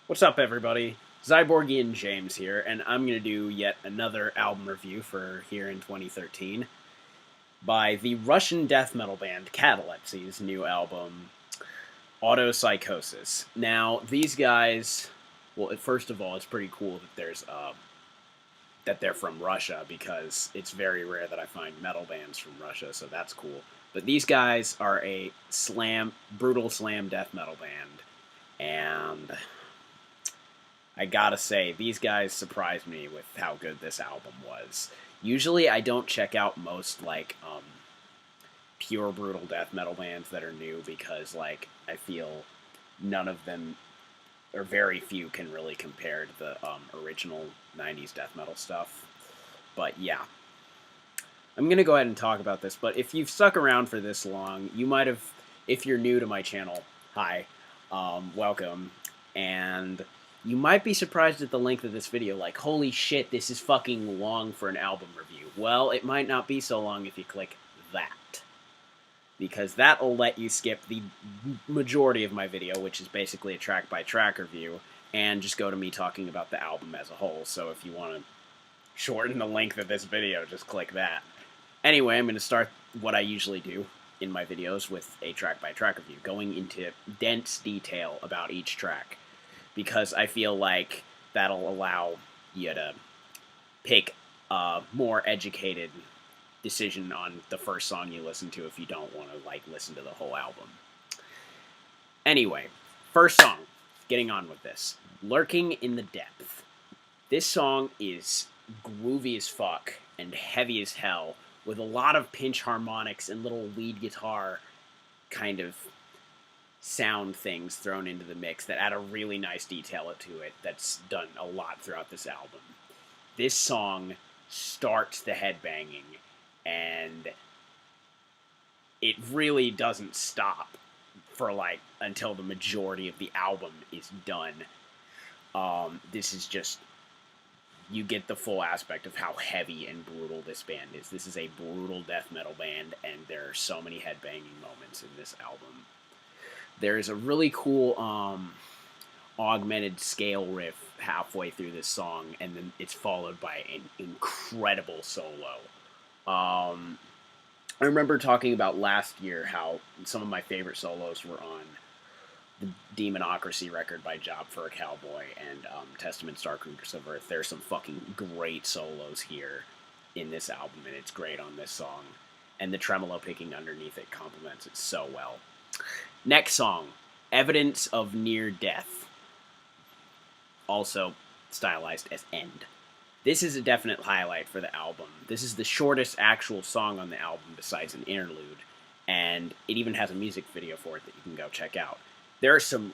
What's up, everybody? Zyborgian James here, and I'm going to do yet another album review for here in 2013 by the Russian death metal band Katalepsy's new album, Autopsychosis. Now, these guys, well, first of all, it's pretty cool that that they're from Russia because it's very rare that I find metal bands from Russia, so that's cool. But these guys are a brutal slam death metal band, and I gotta say, these guys surprised me with how good this album was. Usually, I don't check out most pure brutal death metal bands that are new because I feel none of them or very few can really compare to the original '90s death metal stuff. But yeah, I'm gonna go ahead and talk about this. But if you've stuck around for this long, you might have. If you're new to my channel, hi, welcome, and you might be surprised at the length of this video, like, holy shit, this is fucking long for an album review. Well, it might not be so long if you click that, because that'll let you skip the majority of my video, which is basically a track-by-track review, and just go to me talking about the album as a whole. So if you want to shorten the length of this video, just click that. Anyway, I'm going to start what I usually do in my videos with a track-by-track review, going into dense detail about each track, because I feel like that'll allow you to pick a more educated decision on the first song you listen to if you don't want to listen to the whole album. Anyway, first song, getting on with this. Lurking in the Depth. This song is groovy as fuck and heavy as hell, with a lot of pinch harmonics and little lead guitar kind of sound things thrown into the mix that add a really nice detail to it that's done a lot throughout this album. This song starts the headbanging, and it really doesn't stop for until the majority of the album is done. This is just, you get the full aspect of how heavy and brutal this band is. This is a brutal death metal band, and there are so many headbanging moments in this album. There is a really cool augmented scale riff halfway through this song, and then it's followed by an incredible solo. I remember talking about last year how some of my favorite solos were on the Demonocracy record by Job for a Cowboy and Testament Dark Roots of Earth. There's some fucking great solos here in this album, and it's great on this song. And the tremolo picking underneath it complements it so well. Next song, Evidence of Near Death, also stylized as End. This is a definite highlight for the album. This is the shortest actual song on the album besides an interlude, and it even has a music video for it that you can go check out. There are some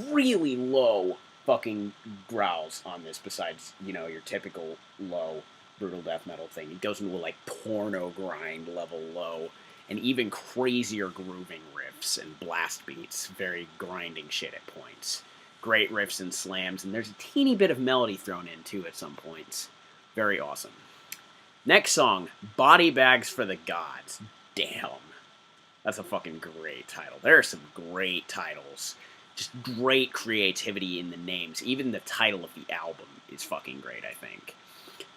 really low fucking growls on this besides, your typical low brutal death metal thing. It goes into a porno grind level low, and even crazier grooving riffs and blast beats, very grinding shit at points. Great riffs and slams, and there's a teeny bit of melody thrown in too at some points. Very awesome. Next song, Body Bags for the Gods. Damn. That's a fucking great title. There are some great titles. Just great creativity in the names. Even the title of the album is fucking great, I think.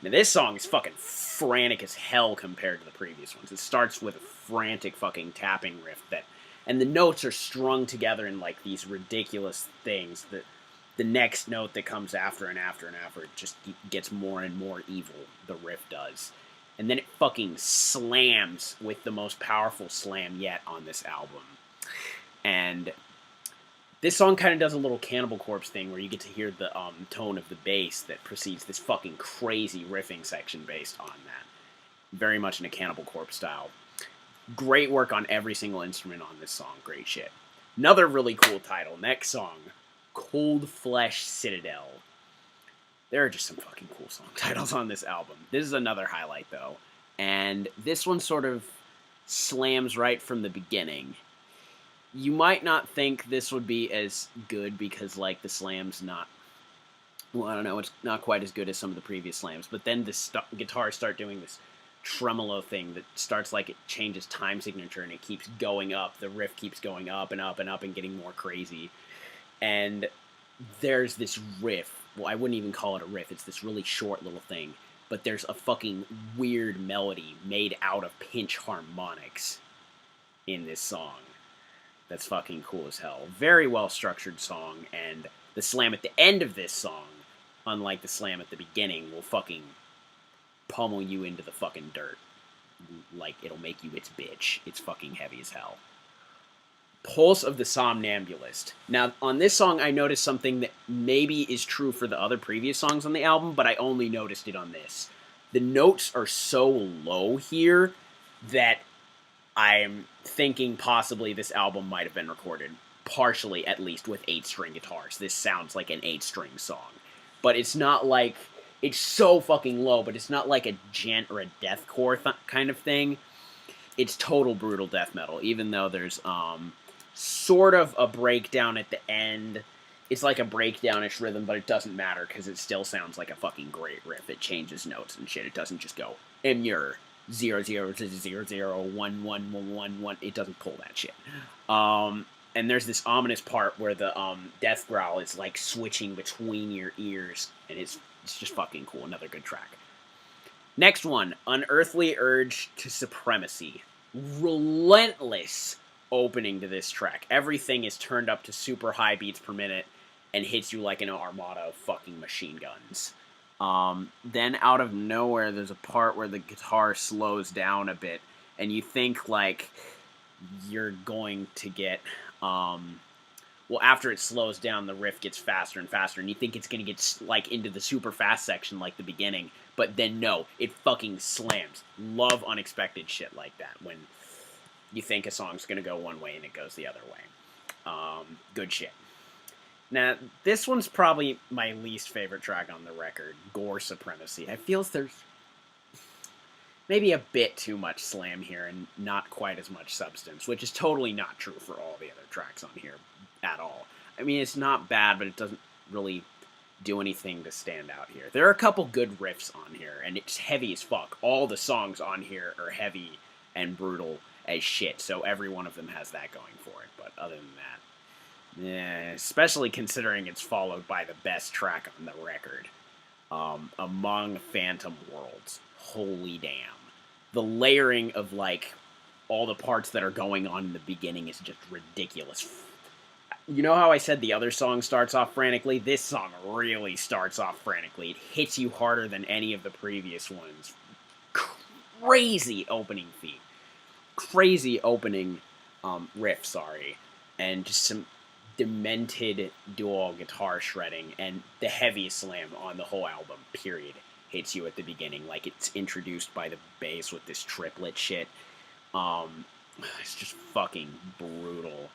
Now, this song is fucking frantic as hell compared to the previous ones. It starts with a frantic fucking tapping riff and the notes are strung together in these ridiculous things that the next note that comes after and after and after, it just gets more and more evil, the riff does. And then it fucking slams with the most powerful slam yet on this album. And this song kind of does a little Cannibal Corpse thing where you get to hear the tone of the bass that precedes this fucking crazy riffing section based on that. Very much in a Cannibal Corpse style. Great work on every single instrument on this song. Great shit. Another really cool title. Next song, Cold Flesh Citadel. There are just some fucking cool song titles on this album. This is another highlight, though. And this one sort of slams right from the beginning. You might not think this would be as good because, the slam's not... Well, I don't know, it's not quite as good as some of the previous slams. But then the guitars start doing this tremolo thing that starts it changes time signature and it keeps going up. The riff keeps going up and up and up and getting more crazy. And there's this riff. Well, I wouldn't even call it a riff. It's this really short little thing. But there's a fucking weird melody made out of pinch harmonics in this song. That's fucking cool as hell. Very well structured song, and the slam at the end of this song, unlike the slam at the beginning, will fucking pummel you into the fucking dirt. Like, it'll make you its bitch. It's fucking heavy as hell. Pulse of the Somnambulist. Now, on this song, I noticed something that maybe is true for the other previous songs on the album, but I only noticed it on this. The notes are so low here that I'm thinking possibly this album might have been recorded, partially at least, with 8-string guitars. This sounds like an 8-string song. But it's not like... It's so fucking low, but it's not like a gent or a deathcore kind of thing. It's total brutal death metal, even though there's sort of a breakdown at the end. It's like a breakdownish rhythm, but it doesn't matter because it still sounds like a fucking great riff. It changes notes and shit. It doesn't just go Emure 0 0 0 0 1 1 1 1 1. It doesn't pull that shit. And there's this ominous part where the death growl is like switching between your ears, and it's just fucking cool. Another good track. Next one, Unearthly Urge to Supremacy. Relentless opening to this track. Everything is turned up to super high beats per minute and hits you like an armada of fucking machine guns. Then out of nowhere, there's a part where the guitar slows down a bit, and you think like you're going to get... well, after it slows down, the riff gets faster and faster, and you think it's going to get, like, into the super fast section like the beginning, but then no, it fucking slams. Love unexpected shit like that, when you think a song's going to go one way and it goes the other way. Good shit. Now, this one's probably my least favorite track on the record, Gore Supremacy. I feel there's maybe a bit too much slam here and not quite as much substance, which is totally not true for all the other tracks on here at all. I mean, it's not bad, but it doesn't really do anything to stand out here. There are a couple good riffs on here, and it's heavy as fuck. All the songs on here are heavy and brutal as shit, so every one of them has that going for it. But other than that, especially considering it's followed by the best track on the record, Among Phantom Worlds. Holy damn. The layering of, like, all the parts that are going on in the beginning is just ridiculous. You know how I said the other song starts off frantically? This song really starts off frantically. It hits you harder than any of the previous ones. Crazy opening theme. Crazy opening riff, sorry. And just some demented dual guitar shredding. And the heaviest slam on the whole album, period, hits you at the beginning. Like it's introduced by the bass with this triplet shit. It's just fucking brutal.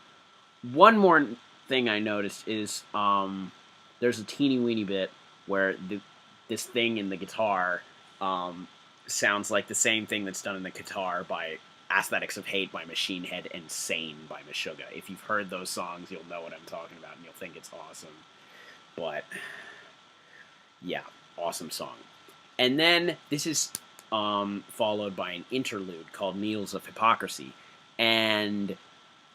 One more thing I noticed is there's a teeny weeny bit where this thing in the guitar sounds like the same thing that's done in the guitar by Aesthetics of Hate by Machine Head and Sane by Meshuggah. If you've heard those songs, you'll know what I'm talking about and you'll think it's awesome. But yeah, awesome song. And then this is followed by an interlude called Needles of Hypocrisy. And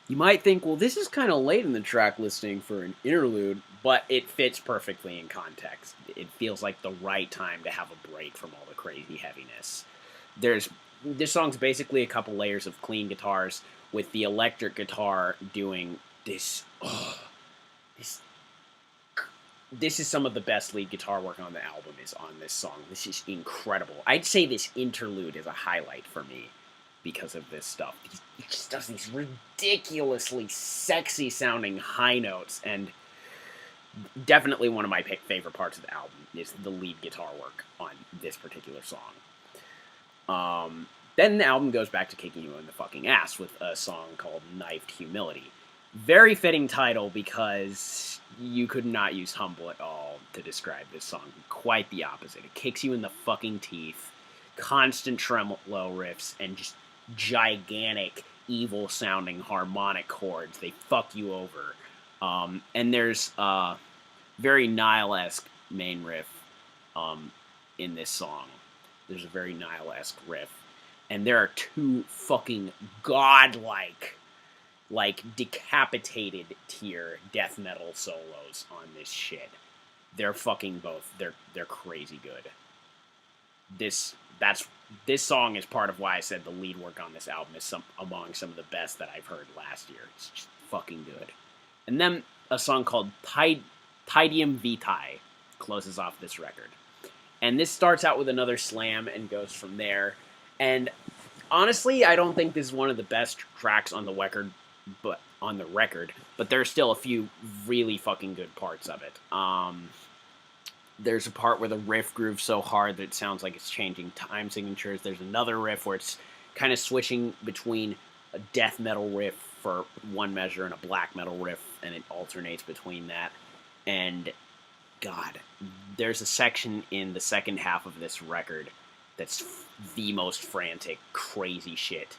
you might think, well, this is kind of late in the track listing for an interlude, but it fits perfectly in context. It feels like the right time to have a break from all the crazy heaviness. This song's basically a couple layers of clean guitars with the electric guitar doing this. This is some of the best lead guitar work on the album is on this song. This is incredible. I'd say this interlude is a highlight for me because of this stuff. He just does these ridiculously sexy sounding high notes, and definitely one of my favorite parts of the album is the lead guitar work on this particular song. Then the album goes back to kicking you in the fucking ass with a song called Knifed Humility. Very fitting title because you could not use humble at all to describe this song. Quite the opposite. It kicks you in the fucking teeth. Constant tremolo riffs and just gigantic, evil-sounding harmonic chords. They fuck you over. And there's a very Nile-esque main riff in this song. There's a very Nile-esque riff. And there are two fucking godlike like decapitated tier death metal solos on this shit. They're fucking both. They're crazy good. This that's this song is part of why I said the lead work on this album is among some of the best that I've heard last year. It's just fucking good. And then a song called Tidium Vitae closes off this record. And this starts out with another slam and goes from there. And honestly, I don't think this is one of the best tracks on the record, but there's still a few really fucking good parts of it. There's a part where the riff grooves so hard that it sounds like it's changing time signatures. There's another riff where it's kind of switching between a death metal riff for one measure and a black metal riff, and it alternates between that. And God, there's a section in the second half of this record that's the most frantic, crazy shit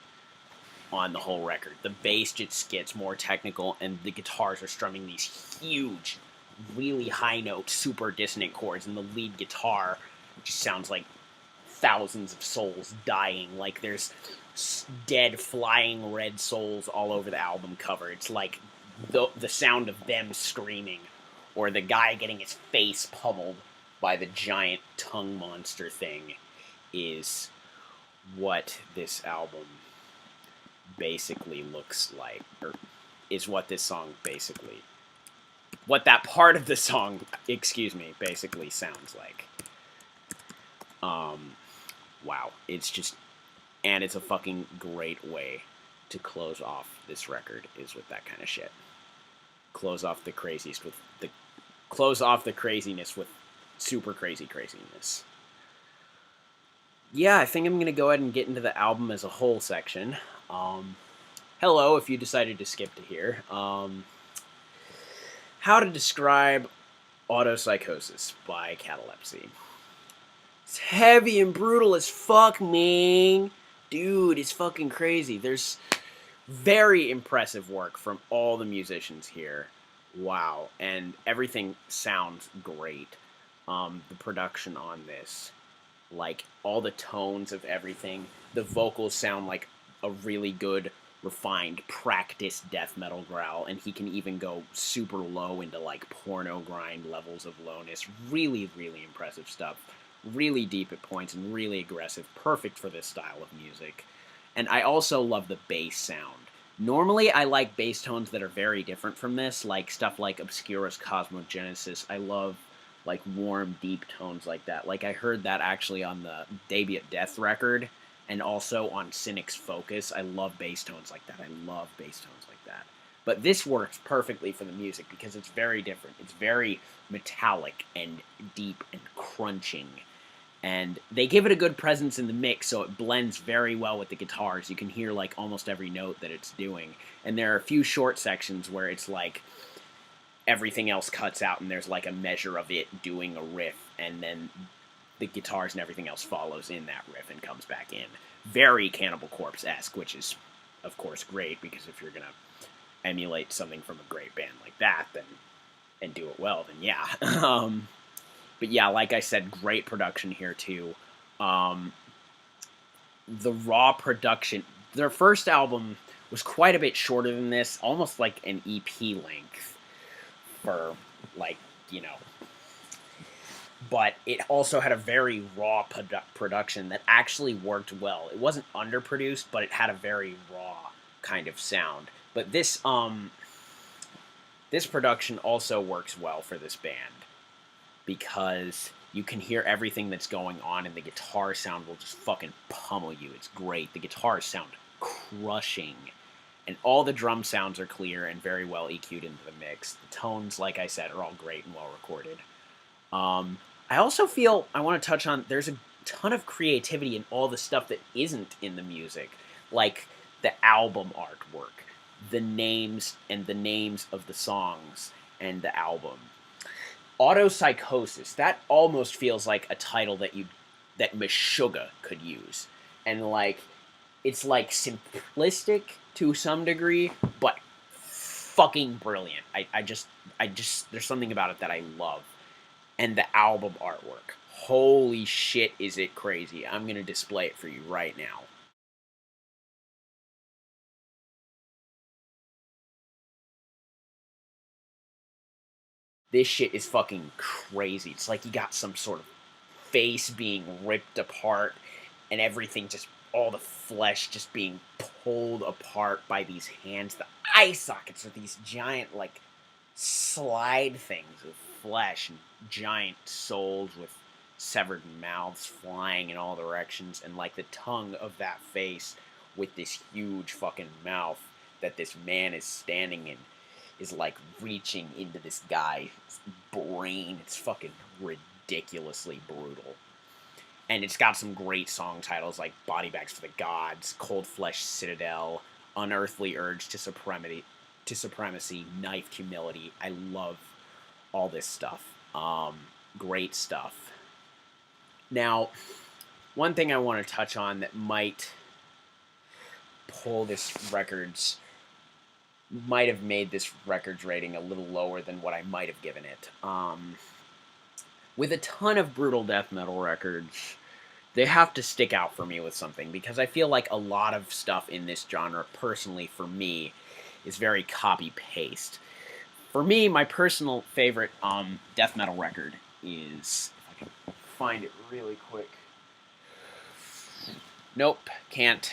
on the whole record. The bass just gets more technical, and the guitars are strumming these huge, really high note, super dissonant chords, and the lead guitar just sounds like thousands of souls dying. Like there's dead flying red souls all over the album cover. It's like the sound of them screaming, or the guy getting his face pummeled by the giant tongue monster thing is what this album basically looks like, or is what this song basically, what that part of the song, basically sounds like. Wow, it's just, and it's a fucking great way to close off this record is with that kind of shit. Close off the craziness with super crazy craziness. Yeah, I think I'm going to go ahead and get into the album as a whole section. Hello, if you decided to skip to here. How to describe Autopsychosis by Katalepsy. It's heavy and brutal as fuck, man. Dude, it's fucking crazy. There's very impressive work from all the musicians here. Wow, and everything sounds great. The production on this, like all the tones of everything, the vocals sound like a really good, refined, practiced death metal growl, and he can even go super low into like porno grind levels of lowness. Really, really impressive stuff. Really deep at points and really aggressive. Perfect for this style of music. And I also love the bass sound. Normally, I like bass tones that are very different from this, like stuff like Obscurus Cosmogenesis. I love like warm, deep tones like that. Like I heard that actually on the Debut Death record, and also on Cynic's Focus. I love bass tones like that. I love bass tones like that. But this works perfectly for the music because it's very different. It's very metallic and deep and crunching. And they give it a good presence in the mix, so it blends very well with the guitars. You can hear like almost every note that it's doing. And there are a few short sections where it's like everything else cuts out and there's like a measure of it doing a riff, and then the guitars and everything else follows in that riff and comes back in. Very Cannibal Corpse-esque, which is, of course, great, because if you're going to emulate something from a great band like that, then and do it well, then yeah. But yeah, like I said, great production here, too. The raw production, their first album was quite a bit shorter than this, almost like an EP length for, like, you know. But it also had a very raw production that actually worked well. It wasn't underproduced, but it had a very raw kind of sound. But this production also works well for this band, because you can hear everything that's going on, and the guitar sound will just fucking pummel you. It's great. The guitars sound crushing, and all the drum sounds are clear and very well EQ'd into the mix. The tones, like I said, are all great and well recorded. I also feel I want to touch on, there's a ton of creativity in all the stuff that isn't in the music, like the album artwork, the names of the songs and the album. Autopsychosis, that almost feels like a title that Meshuggah could use. And like, it's like simplistic to some degree, but fucking brilliant. I just there's something about it that I love. And the album artwork, holy shit, is it crazy. I'm gonna display it for you right now. This shit is fucking crazy. It's like you got some sort of face being ripped apart and everything just, all the flesh just being pulled apart by these hands. The eye sockets are these giant, like, slide things of flesh and giant souls with severed mouths flying in all directions, and like the tongue of that face with this huge fucking mouth that this man is standing in is like reaching into this guy's brain. It's fucking ridiculously brutal. And it's got some great song titles like Body Bags for the Gods, Cold Flesh Citadel, Unearthly Urge to Supremacy, Knifed Humility. I love all this stuff. Great stuff. Now, one thing I want to touch on that might pull this record's, might have made this record's rating a little lower than what I might have given it. With a ton of brutal death metal records, they have to stick out for me with something, because I feel like a lot of stuff in this genre, personally for me, is very copy-paste. For me, my personal favorite death metal record is, if I can find it really quick, nope, can't,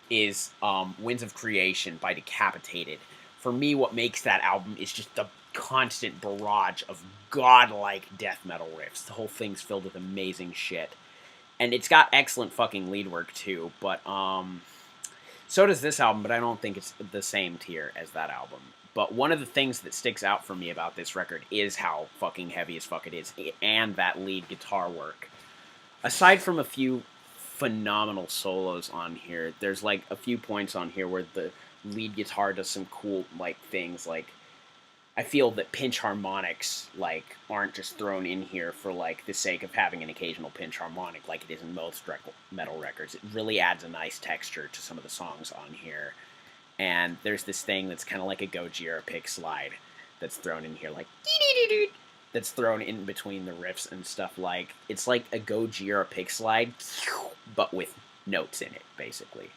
is Winds of Creation by Decapitated. For me, what makes that album is just the constant barrage of godlike death metal riffs. The whole thing's filled with amazing shit. And it's got excellent fucking lead work, too, but so does this album, but I don't think it's the same tier as that album. But one of the things that sticks out for me about this record is how fucking heavy as fuck it is, and that lead guitar work. Aside from a few phenomenal solos on here, there's like a few points on here where the lead guitar does some cool like things. Like, I feel that pinch harmonics like aren't just thrown in here for like the sake of having an occasional pinch harmonic like it is in most metal records. It really adds a nice texture to some of the songs on here. And there's this thing that's kind of like a Gojira pick slide that's thrown in here, like that's thrown in between the riffs and stuff. Like, it's like a Gojira pick slide, but with notes in it, basically.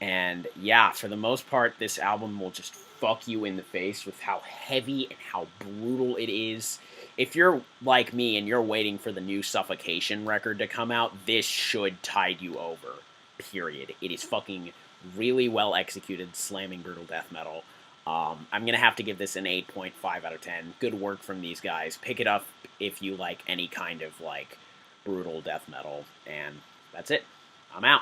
And yeah, for the most part, this album will just fuck you in the face with how heavy and how brutal it is. If you're like me and you're waiting for the new Suffocation record to come out, this should tide you over, period. It is fucking really well executed, slamming brutal death metal. I'm going to have to give this an 8.5 out of 10. Good work from these guys. Pick it up if you like any kind of, like, brutal death metal. And that's it. I'm out.